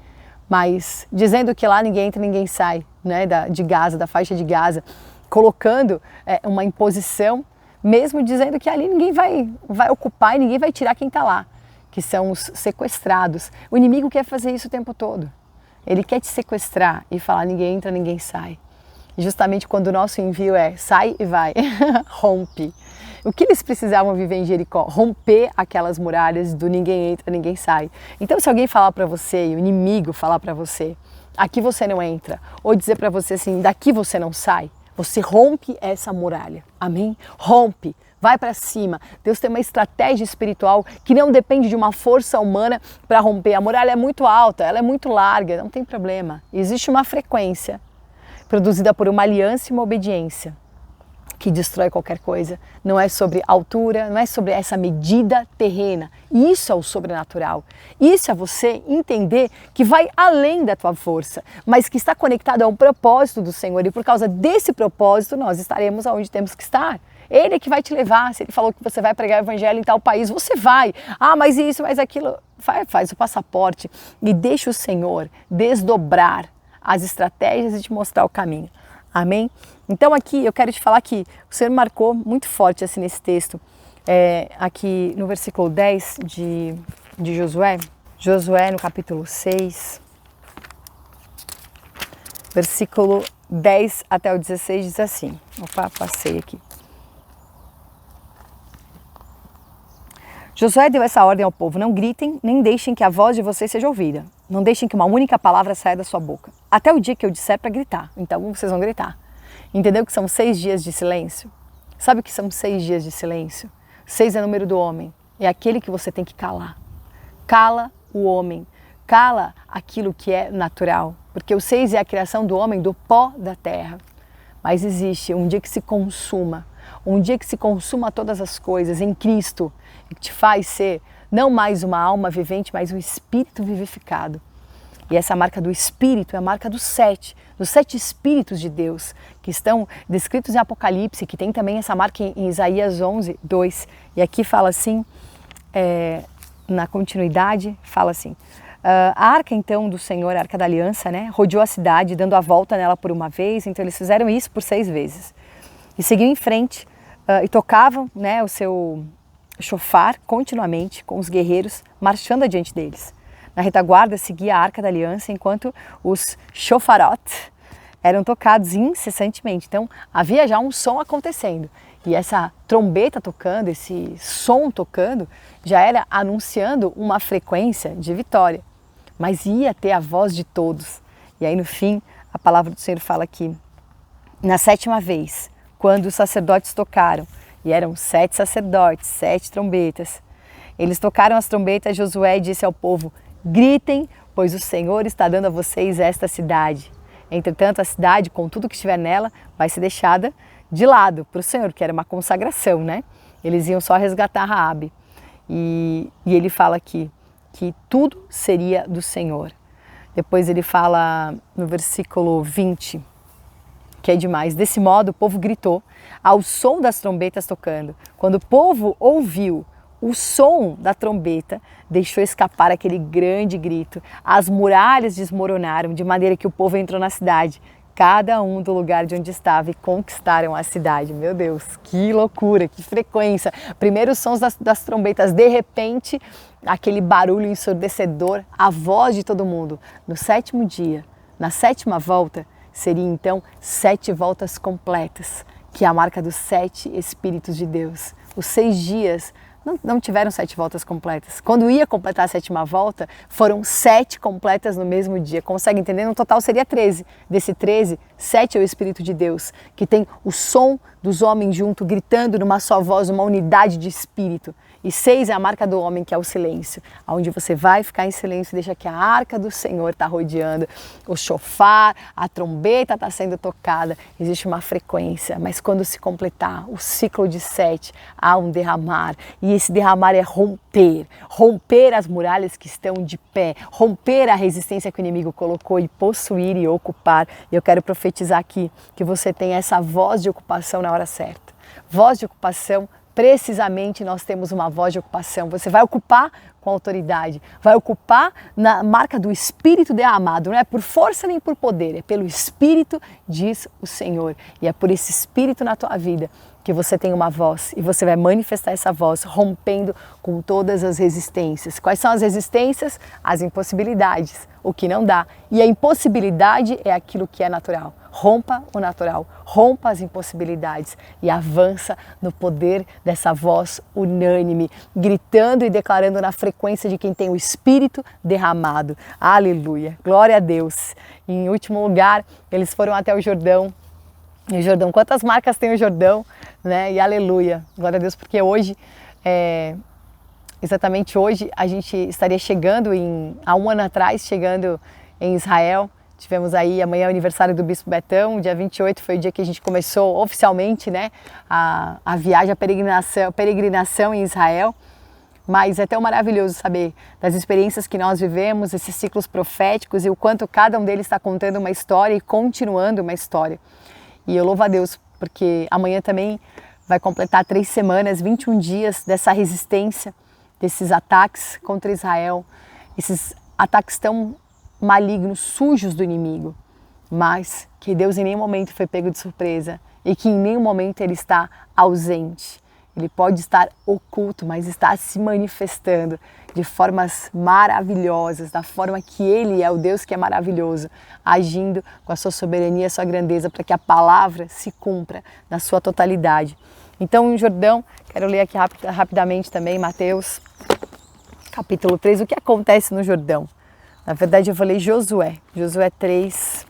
mas dizendo que lá ninguém entra, ninguém sai, né, de Gaza, da faixa de Gaza, colocando uma imposição, mesmo dizendo que ali ninguém vai ocupar e ninguém vai tirar quem está lá, que são os sequestrados. O inimigo quer fazer isso o tempo todo. Ele quer te sequestrar e falar ninguém entra, ninguém sai. E justamente quando o nosso envio é sai e vai, rompe. O que eles precisavam viver em Jericó? Romper aquelas muralhas do ninguém entra, ninguém sai. Então se alguém falar para você, o inimigo falar para você, aqui você não entra, ou dizer para você assim, daqui você não sai, você rompe essa muralha, amém? Rompe. vai para cima. Deus tem uma estratégia espiritual que não depende de uma força humana para romper. A muralha é muito alta, ela é muito larga, não tem problema. Existe uma frequência produzida por uma aliança e uma obediência que destrói qualquer coisa. Não é sobre altura, não é sobre essa medida terrena. Isso é o sobrenatural. Isso é você entender que vai além da tua força, mas que está conectado a um propósito do Senhor. E por causa desse propósito, nós estaremos onde temos que estar. Ele é que vai te levar. Se ele falou que você vai pregar o evangelho em tal país, você vai. Ah, mas isso, mas aquilo. Faz o passaporte e deixa o Senhor desdobrar as estratégias e te mostrar o caminho. Amém? Então aqui eu quero te falar que o Senhor marcou muito forte assim nesse texto, aqui no versículo 10 de Josué, Josué no capítulo 6, versículo 10 até o 16 diz assim, opa, passei aqui. Josué deu essa ordem ao povo: não gritem, nem deixem que a voz de vocês seja ouvida. Não deixem que uma única palavra saia da sua boca. Até o dia que eu disser para gritar. Então vocês vão gritar. Entendeu que são 6 dias de silêncio? Sabe o que são 6 dias de silêncio? 6 é o número do homem. É aquele que você tem que calar. Cala o homem. Cala aquilo que é natural. Porque o 6 é a criação do homem do pó da terra. Mas existe um dia que se consuma. Um dia que se consuma todas as coisas em Cristo. E que te faz ser não mais uma alma vivente, mas um espírito vivificado. E essa marca do Espírito é a marca dos 7 Espíritos de Deus, que estão descritos em Apocalipse, que tem também essa marca em Isaías 11, 2. E aqui fala assim, na continuidade, fala assim, a arca então do Senhor, a arca da aliança, né, rodeou a cidade, dando a volta nela por uma vez, então eles fizeram isso por 6 vezes. E seguiam em frente e tocavam, né, o seu chofar continuamente com os guerreiros marchando adiante deles. Na retaguarda seguia a Arca da Aliança, enquanto os shofarot eram tocados incessantemente. Então havia já um som acontecendo. E essa trombeta tocando, esse som tocando, já era anunciando uma frequência de vitória. Mas ia ter a voz de todos. E aí no fim, a palavra do Senhor fala que na 7ª vez, quando os sacerdotes tocaram, e eram 7 sacerdotes, 7 trombetas, eles tocaram as trombetas. Josué disse ao povo: gritem, pois o Senhor está dando a vocês esta cidade. Entretanto, a cidade, com tudo que estiver nela, vai ser deixada de lado para o Senhor, que era uma consagração, né? Eles iam só resgatar Raabe. E ele fala aqui que tudo seria do Senhor. Depois ele fala no versículo 20, que é demais. Desse modo, o povo gritou ao som das trombetas tocando. Quando o povo ouviu o som da trombeta, deixou escapar aquele grande grito. As muralhas desmoronaram, de maneira que o povo entrou na cidade, cada um do lugar de onde estava, e conquistaram a cidade. Meu Deus, que loucura, que frequência. Primeiro os sons das trombetas, de repente, aquele barulho ensurdecedor, a voz de todo mundo. No 7º dia, na 7ª volta, seria então 7 voltas completas, que é a marca dos 7 Espíritos de Deus. Os 6 dias não tiveram 7 voltas completas. Quando ia completar a 7ª volta, foram 7 completas no mesmo dia. Consegue entender? No total seria 13. Desse 13, 7 é o Espírito de Deus, que tem o som dos homens junto, gritando numa só voz, uma unidade de espírito. E 6 é a marca do homem, que é o silêncio, onde você vai ficar em silêncio e deixa que a arca do Senhor está rodeando, o chofar, a trombeta está sendo tocada, existe uma frequência, mas quando se completar o ciclo de 7, há um derramar, e esse derramar é romper as muralhas que estão de pé, romper a resistência que o inimigo colocou e possuir e ocupar. E eu quero profetizar aqui que você tem essa voz de ocupação na hora certa. Voz de ocupação. Precisamente nós temos uma voz de ocupação. Você vai ocupar com autoridade, vai ocupar na marca do Espírito derramado. Não é por força nem por poder, é pelo Espírito, diz o Senhor. E é por esse Espírito na tua vida que você tem uma voz, e você vai manifestar essa voz rompendo com todas as resistências. Quais são as resistências? As impossibilidades, o que não dá. E a impossibilidade é aquilo que é natural. Rompa o natural, rompa as impossibilidades e avança no poder dessa voz unânime, gritando e declarando na frequência de quem tem o Espírito derramado. Aleluia, glória a Deus. E em último lugar, eles foram até o Jordão E o Jordão, quantas marcas tem o Jordão, né? E aleluia, glória a Deus, porque hoje, exatamente hoje, a gente estaria chegando há um ano atrás, chegando em Israel. Tivemos aí, amanhã é o aniversário do Bispo Betão, dia 28 foi o dia que a gente começou oficialmente, né, a viagem, a peregrinação em Israel. Mas é tão maravilhoso saber das experiências que nós vivemos, esses ciclos proféticos e o quanto cada um deles está contando uma história e continuando uma história. E eu louvo a Deus, porque amanhã também vai completar 3 semanas, 21 dias dessa resistência, desses ataques contra Israel, esses ataques tão malignos, sujos do inimigo, mas que Deus em nenhum momento foi pego de surpresa e que em nenhum momento Ele está ausente. Ele pode estar oculto, mas está se manifestando de formas maravilhosas, da forma que Ele é o Deus que é maravilhoso, agindo com a sua soberania, a sua grandeza, para que a palavra se cumpra na sua totalidade. Então, em Jordão, quero ler aqui rapidamente também, Mateus, capítulo 3, o que acontece no Jordão. Na verdade, eu vou ler Josué 3,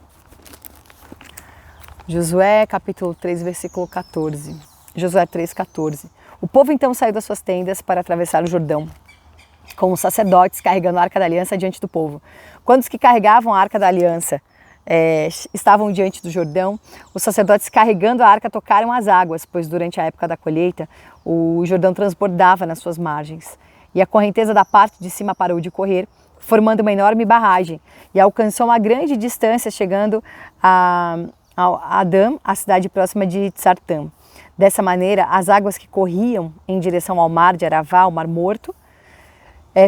Josué capítulo 3, versículo 14. Josué 3, 14. O povo então saiu das suas tendas para atravessar o Jordão, com os sacerdotes carregando a Arca da Aliança diante do povo. Quando os que carregavam a Arca da Aliança estavam diante do Jordão, os sacerdotes carregando a arca tocaram as águas, pois durante a época da colheita o Jordão transbordava nas suas margens. E a correnteza da parte de cima parou de correr, formando uma enorme barragem, e alcançou uma grande distância, chegando a Adã, a cidade próxima de Tsartã. Dessa maneira, as águas que corriam em direção ao mar de Aravá, o Mar Morto,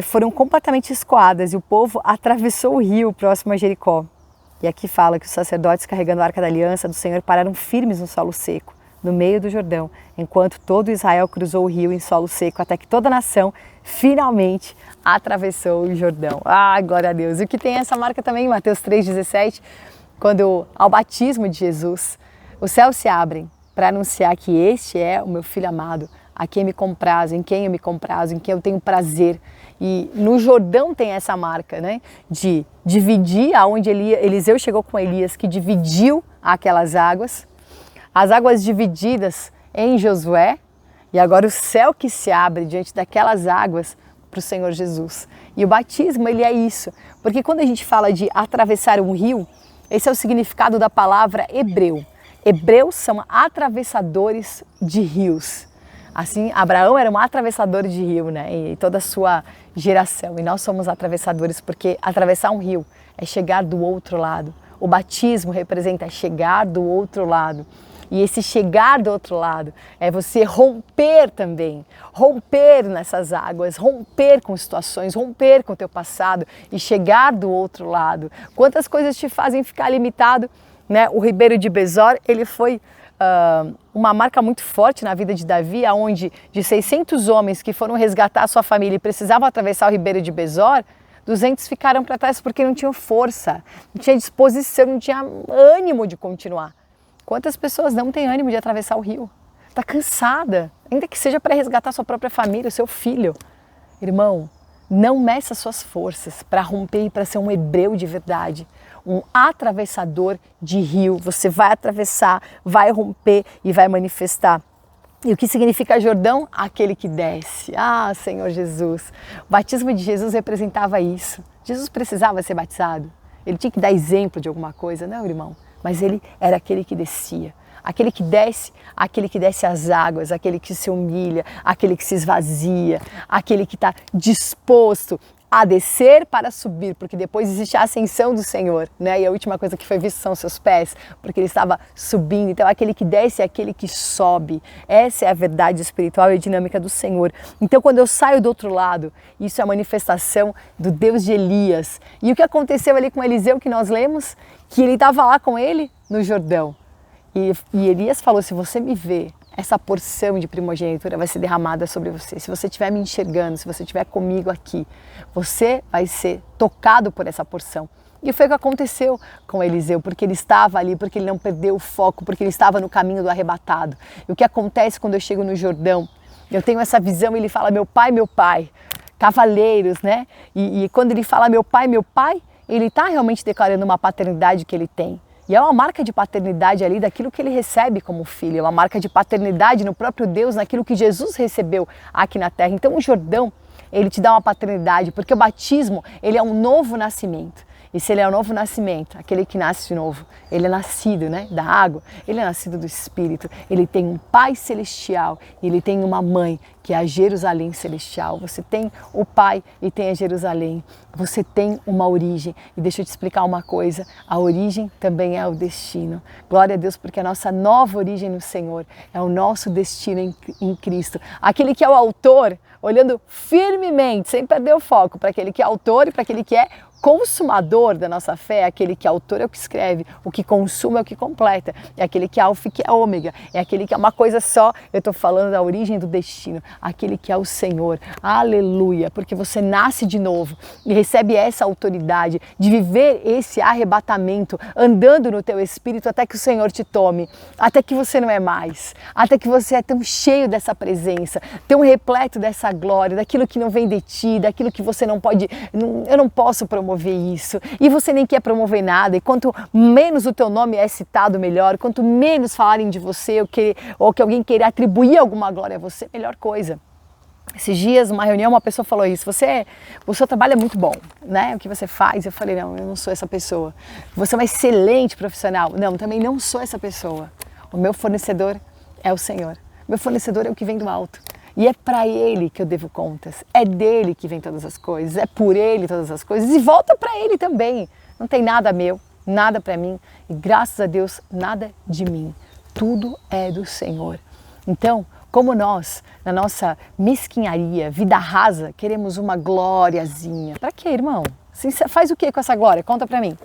foram completamente escoadas, e o povo atravessou o rio próximo a Jericó. E aqui fala que os sacerdotes carregando a Arca da Aliança do Senhor pararam firmes no solo seco, no meio do Jordão, enquanto todo Israel cruzou o rio em solo seco, até que toda a nação finalmente atravessou o Jordão. Ah, glória a Deus! E o que tem essa marca também em Mateus 3,17, quando ao batismo de Jesus, os céus se abrem para anunciar que este é o meu Filho amado, a quem me comprazo, em quem eu me comprazo, em quem eu tenho prazer. E no Jordão tem essa marca, né, de dividir, aonde Eliseu chegou com Elias, que dividiu aquelas águas, as águas divididas em Josué, e agora o céu que se abre diante daquelas águas para o Senhor Jesus. E o batismo, ele é isso, porque quando a gente fala de atravessar um rio, esse é o significado da palavra hebreu. Hebreus são atravessadores de rios. Assim, Abraão era um atravessador de rio, né? E toda a sua geração. E nós somos atravessadores porque atravessar um rio é chegar do outro lado. O batismo representa chegar do outro lado. E esse chegar do outro lado é você romper também. Romper nessas águas, romper com situações, romper com o teu passado e chegar do outro lado. Quantas coisas te fazem ficar limitado, né? O Ribeiro de Besor, ele foi uma marca muito forte na vida de Davi, onde de 600 homens que foram resgatar a sua família e precisavam atravessar o Ribeiro de Besor, 200 ficaram para trás porque não tinham força, não tinha disposição, não tinha ânimo de continuar. Quantas pessoas não têm ânimo de atravessar o rio? Está cansada, ainda que seja para resgatar sua própria família, o seu filho. Irmão, não meça suas forças para romper e para ser um hebreu de verdade. Um atravessador de rio, você vai atravessar, vai romper e vai manifestar. E o que significa Jordão? Aquele que desce. Ah, Senhor Jesus! O batismo de Jesus representava isso. Jesus precisava ser batizado. Ele tinha que dar exemplo de alguma coisa, não, irmão? Mas ele era aquele que descia. Aquele que desce as águas, aquele que se humilha, aquele que se esvazia, aquele que está disposto a descer para subir, porque depois existe a ascensão do Senhor, né? E a última coisa que foi visto são seus pés, porque ele estava subindo. Então, aquele que desce é aquele que sobe. Essa é a verdade espiritual e a dinâmica do Senhor. Então, quando eu saio do outro lado, isso é a manifestação do Deus de Elias. E o que aconteceu ali com Eliseu, que nós lemos? Que ele estava lá com ele no Jordão. E Elias falou, se você me vê, essa porção de primogenitura vai ser derramada sobre você. Se você estiver me enxergando, se você estiver comigo aqui, você vai ser tocado por essa porção. E foi o que aconteceu com Eliseu, porque ele estava ali, porque ele não perdeu o foco, porque ele estava no caminho do arrebatado. E o que acontece quando eu chego no Jordão? Eu tenho essa visão, ele fala, meu pai, cavaleiros, né? E quando ele fala meu pai, ele está realmente declarando uma paternidade que ele tem. E é uma marca de paternidade ali daquilo que ele recebe como filho, é uma marca de paternidade no próprio Deus, naquilo que Jesus recebeu aqui na terra. Então o Jordão, ele te dá uma paternidade, porque o batismo, ele é um novo nascimento. E se ele é um novo nascimento, aquele que nasce de novo, ele é nascido, né, da água, ele é nascido do Espírito, ele tem um Pai celestial, ele tem uma mãe, que é a Jerusalém celestial. Você tem o Pai e tem a Jerusalém. Você tem uma origem. E deixa eu te explicar uma coisa, a origem também é o destino. Glória a Deus, porque a nossa nova origem no Senhor é o nosso destino em Cristo. Aquele que é o autor, olhando firmemente, sem perder o foco, para aquele que é autor e para aquele que é consumador da nossa fé, aquele que é autor é o que escreve, o que consuma é o que completa, é aquele que é alfa e que é ômega, é aquele que é uma coisa só. Eu estou falando da origem do destino, aquele que é o Senhor, aleluia, porque você nasce de novo e recebe essa autoridade de viver esse arrebatamento, andando no teu espírito até que o Senhor te tome, até que você não é mais, até que você é tão cheio dessa presença, tão repleto dessa glória, daquilo que não vem de ti, daquilo que você não pode, eu não posso promover isso, e você nem quer promover nada, e quanto menos o teu nome é citado, melhor, quanto menos falarem de você, ou que alguém queira atribuir alguma glória a você, melhor coisa. Esses dias, numa reunião, uma pessoa falou isso, o seu trabalho é muito bom, né? O que você faz? Eu falei, não, eu não sou essa pessoa. Você é uma excelente profissional. Não, também não sou essa pessoa. O meu fornecedor é o Senhor. Meu fornecedor é o que vem do alto. E é para Ele que eu devo contas, é dele que vem todas as coisas, é por Ele todas as coisas e volta para Ele também. Não tem nada meu, nada para mim e graças a Deus nada de mim, tudo é do Senhor. Então, como nós, na nossa mesquinharia, vida rasa, queremos uma gloriazinha. Para quê, irmão? Você faz o que com essa glória? Conta para mim.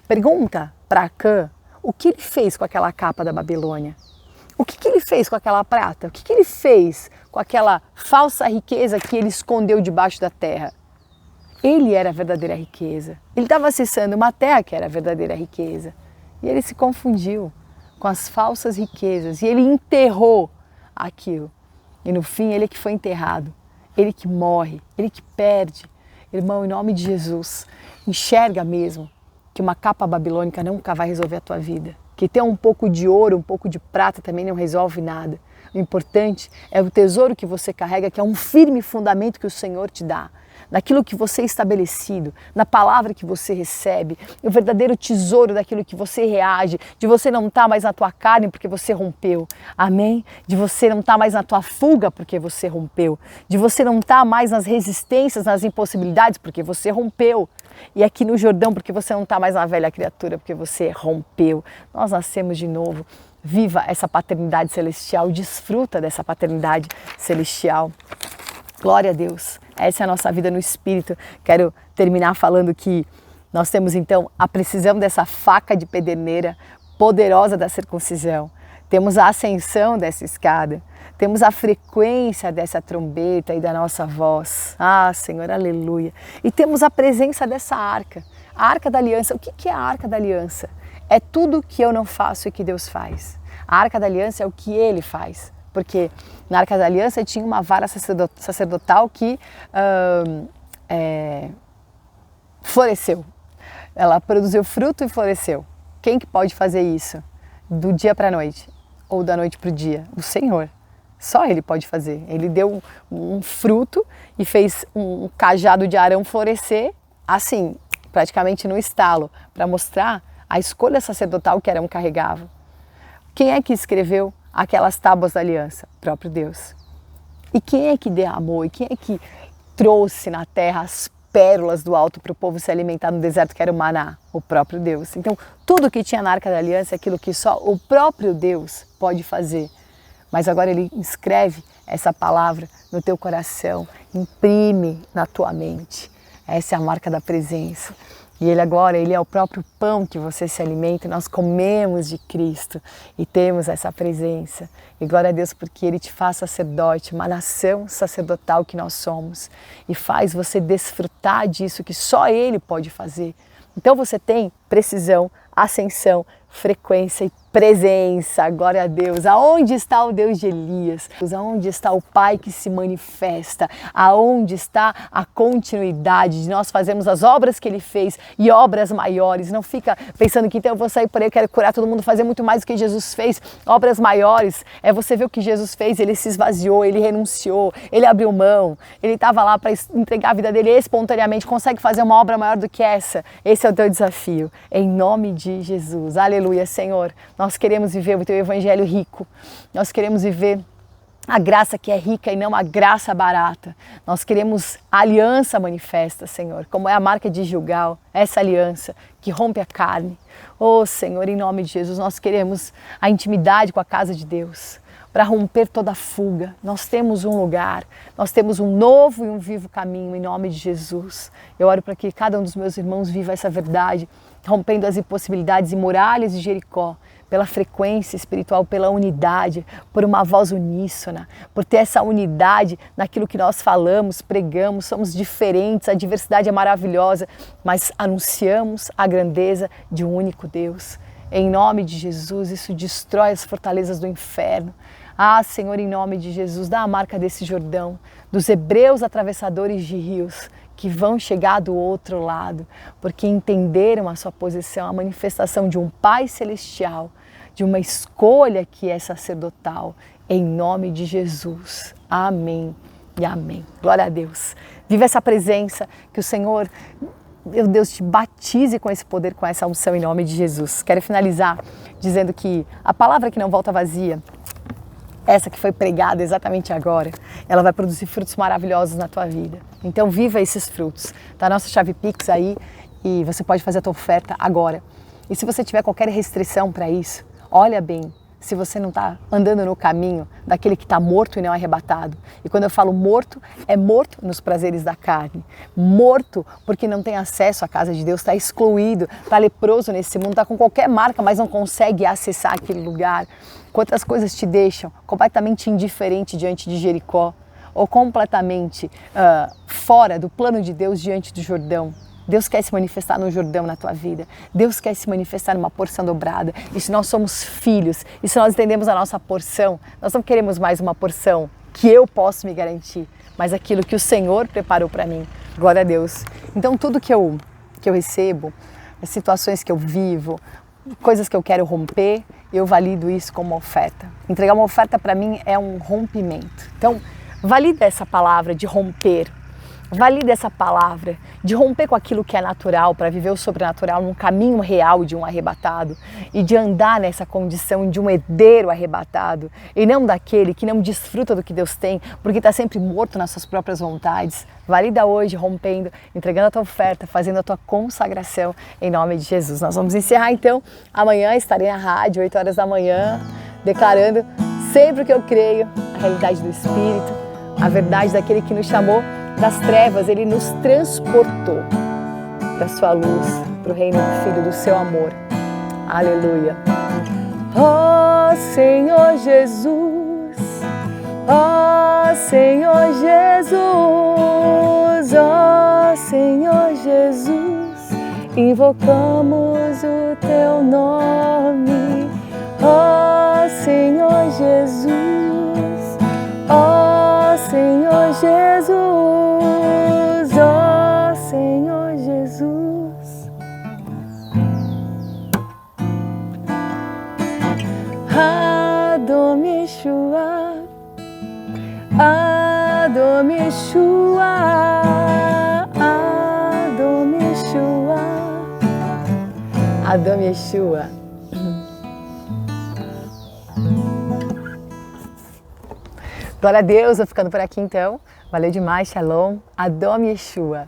Pergunta para Acã o que ele fez com aquela capa da Babilônia. O que ele fez com aquela prata? O que ele fez com aquela falsa riqueza que ele escondeu debaixo da terra? Ele era a verdadeira riqueza. Ele estava acessando uma terra que era a verdadeira riqueza. E ele se confundiu com as falsas riquezas. E ele enterrou aquilo. E no fim, ele é que foi enterrado. Ele que morre, ele que perde. Irmão, em nome de Jesus, enxerga mesmo que uma capa babilônica nunca vai resolver a tua vida. Que ter um pouco de ouro, um pouco de prata também não resolve nada. O importante é o tesouro que você carrega, que é um firme fundamento que o Senhor te dá. Naquilo que você é estabelecido, na palavra que você recebe, o verdadeiro tesouro daquilo que você reage, de você não estar mais na tua carne porque você rompeu, amém? De você não estar mais na tua fuga porque você rompeu, de você não estar mais nas resistências, nas impossibilidades porque você rompeu. E aqui no Jordão porque você não está mais na velha criatura porque você rompeu. Nós nascemos de novo. Viva essa paternidade celestial, desfruta dessa paternidade celestial. Glória a Deus. Essa é a nossa vida no Espírito. Quero terminar falando que nós temos então a precisão dessa faca de pederneira poderosa da circuncisão. Temos a ascensão dessa escada. Temos a frequência dessa trombeta e da nossa voz. Ah, Senhor, aleluia. E temos a presença dessa arca. A arca da aliança. O que é a arca da aliança? É tudo que eu não faço e que Deus faz. A arca da aliança é o que Ele faz. Porque na arca da aliança tinha uma vara sacerdotal que floresceu. Ela produziu fruto e floresceu. Quem que pode fazer isso? Do dia para a noite ou da noite para o dia? O Senhor. Só Ele pode fazer. Ele deu um fruto e fez um cajado de Arão florescer assim, praticamente no estalo, para mostrar a escolha sacerdotal que Arão carregava. Quem é que escreveu aquelas tábuas da aliança? O próprio Deus. E quem é que derramou? E quem é que trouxe na terra as pérolas do alto para o povo se alimentar no deserto, que era o maná? O próprio Deus. Então, tudo que tinha na Arca da Aliança é aquilo que só o próprio Deus pode fazer. Mas agora Ele escreve essa palavra no teu coração, imprime na tua mente. Essa é a marca da presença. E Ele agora, Ele é o próprio pão que você se alimenta, nós comemos de Cristo e temos essa presença. E glória a Deus porque Ele te faz sacerdote, uma nação sacerdotal que nós somos. E faz você desfrutar disso que só Ele pode fazer. Então você tem precisão, ascensão, frequência e presença, glória a Deus. Aonde está o Deus de Elias? Aonde está o Pai que se manifesta? Aonde está a continuidade de nós fazermos as obras que Ele fez e obras maiores? Não fica pensando que então eu vou sair por aí, eu quero curar todo mundo, fazer muito mais do que Jesus fez. Obras maiores é você ver o que Jesus fez. Ele se esvaziou, Ele renunciou, Ele abriu mão, Ele estava lá para entregar a vida dele espontaneamente. Consegue fazer uma obra maior do que essa? Esse é o teu desafio. Em nome de Jesus. Aleluia, Senhor. Nós queremos viver o teu evangelho rico. Nós queremos viver a graça que é rica e não a graça barata. Nós queremos a aliança manifesta, Senhor, como é a marca de Gilgal, essa aliança que rompe a carne. Oh, Senhor, em nome de Jesus, nós queremos a intimidade com a casa de Deus, para romper toda a fuga. Nós temos um lugar, nós temos um novo e um vivo caminho, em nome de Jesus. Eu oro para que cada um dos meus irmãos viva essa verdade, rompendo as impossibilidades e muralhas de Jericó, pela frequência espiritual, pela unidade, por uma voz uníssona, por ter essa unidade naquilo que nós falamos, pregamos, somos diferentes, a diversidade é maravilhosa, mas anunciamos a grandeza de um único Deus. Em nome de Jesus, isso destrói as fortalezas do inferno. Ah, Senhor, em nome de Jesus, dá a marca desse Jordão, dos hebreus atravessadores de rios, que vão chegar do outro lado, porque entenderam a sua posição, a manifestação de um Pai Celestial, de uma escolha que é sacerdotal, em nome de Jesus. Amém e amém. Glória a Deus. Viva essa presença, que o Senhor, meu Deus, te batize com esse poder, com essa unção, em nome de Jesus. Quero finalizar dizendo que a palavra que não volta vazia, essa que foi pregada exatamente agora, ela vai produzir frutos maravilhosos na tua vida. Então viva esses frutos. Tá a nossa chave Pix aí e você pode fazer a tua oferta agora. E se você tiver qualquer restrição para isso, olha bem se você não está andando no caminho daquele que está morto e não arrebatado. E quando eu falo morto, é morto nos prazeres da carne. Morto porque não tem acesso à casa de Deus, está excluído, está leproso nesse mundo, está com qualquer marca, mas não consegue acessar aquele lugar. Quantas coisas te deixam completamente indiferente diante de Jericó, ou completamente fora do plano de Deus diante do Jordão. Deus quer se manifestar no Jordão na tua vida. Deus quer se manifestar numa porção dobrada. E se nós somos filhos, e se nós entendemos a nossa porção, nós não queremos mais uma porção que eu posso me garantir, mas aquilo que o Senhor preparou para mim. Glória a Deus. Então tudo que eu recebo, as situações que eu vivo, coisas que eu quero romper, eu valido isso como uma oferta. Entregar uma oferta para mim é um rompimento. Então, valida essa palavra de romper. Valida essa palavra de romper com aquilo que é natural para viver o sobrenatural num caminho real de um arrebatado e de andar nessa condição de um herdeiro arrebatado e não daquele que não desfruta do que Deus tem porque está sempre morto nas suas próprias vontades. Valida hoje, rompendo, entregando a tua oferta, fazendo a tua consagração em nome de Jesus. Nós vamos encerrar então. Amanhã estarei na rádio, 8 horas da manhã, declarando sempre o que eu creio, a realidade do Espírito, a verdade daquele que nos chamou das trevas, Ele nos transportou para a sua luz, para o reino do Filho do seu amor. Aleluia. Ó Senhor Jesus, ó Senhor Jesus, ó Senhor Jesus, invocamos o teu nome. Ó Senhor Jesus, ó Senhor Jesus, ó Senhor Jesus. Adom Yeshua, Adom Yeshua, Adom Yeshua, Adom Yeshua. Glória a Deus, vou ficando por aqui então. Valeu demais, Shalom, Adom Yeshua.